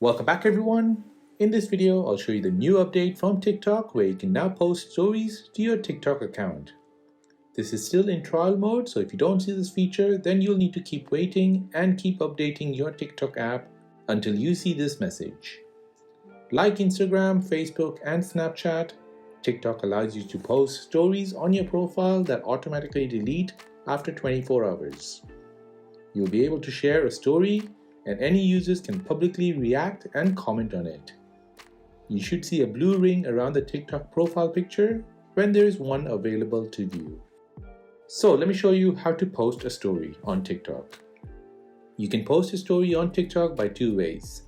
Welcome back everyone. In this video, I'll show you the new update from TikTok where you can now post stories to your TikTok account. This is still in trial mode, so if you don't see this feature, then you'll need to keep waiting and keep updating your TikTok app until you see this message. Like Instagram, Facebook, and Snapchat, TikTok allows you to post stories on your profile that automatically delete after 24 hours. You'll be able to share a story and any users can publicly react and comment on it. You should see a blue ring around the TikTok profile picture when there is one available to view. So let me show you how to post a story on TikTok. You can post a story on TikTok by two ways.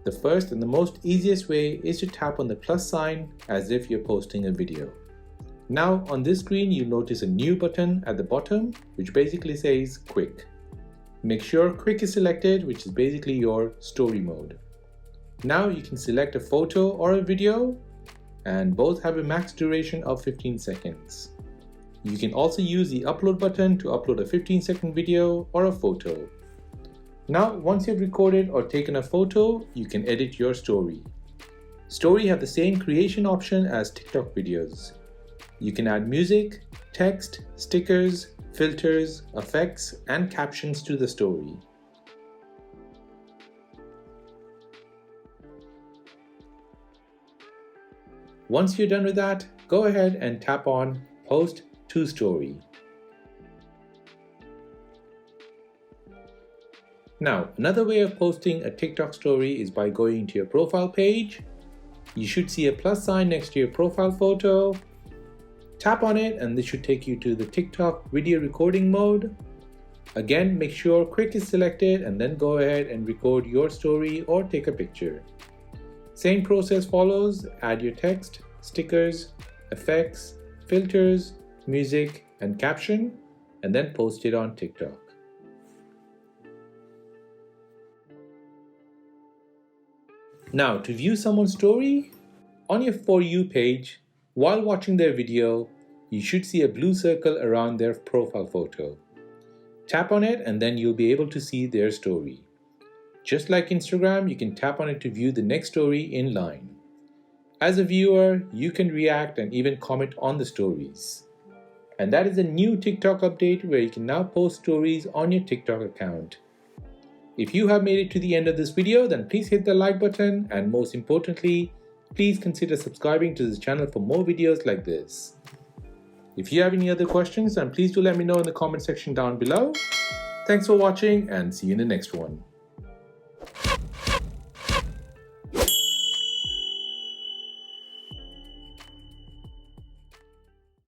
The first and the most easiest way is to tap on the plus sign as if you're posting a video. Now on this screen you'll notice a new button at the bottom which basically says Quick. Make sure Quick is selected, which is basically your story mode. Now you can select a photo or a video and both have a max duration of 15 seconds. You can also use the upload button to upload a 15-second video or a photo. Now once you've recorded or taken a photo, you can edit your story. Story have the same creation option as TikTok videos. You can add music, text, stickers, filters, effects, and captions to the story. Once you're done with that, go ahead and tap on Post to Story. Now, another way of posting a TikTok story is by going to your profile page. You should see a plus sign next to your profile photo. Tap on it and this should take you to the TikTok video recording mode. Again, make sure Quick is selected and then go ahead and record your story or take a picture. Same process follows. Add your text, stickers, effects, filters, music, and caption, and then post it on TikTok. Now, to view someone's story, on your For You page, while watching their video, you should see a blue circle around their profile photo. Tap on it and then you'll be able to see their story. Just like Instagram, you can tap on it to view the next story in line. As a viewer, you can react and even comment on the stories. And that is a new TikTok update where you can now post stories on your TikTok account. If you have made it to the end of this video, then please hit the like button and most importantly, please consider subscribing to this channel for more videos like this. If you have any other questions, then please do let me know in the comment section down below. Thanks for watching and see you in the next one.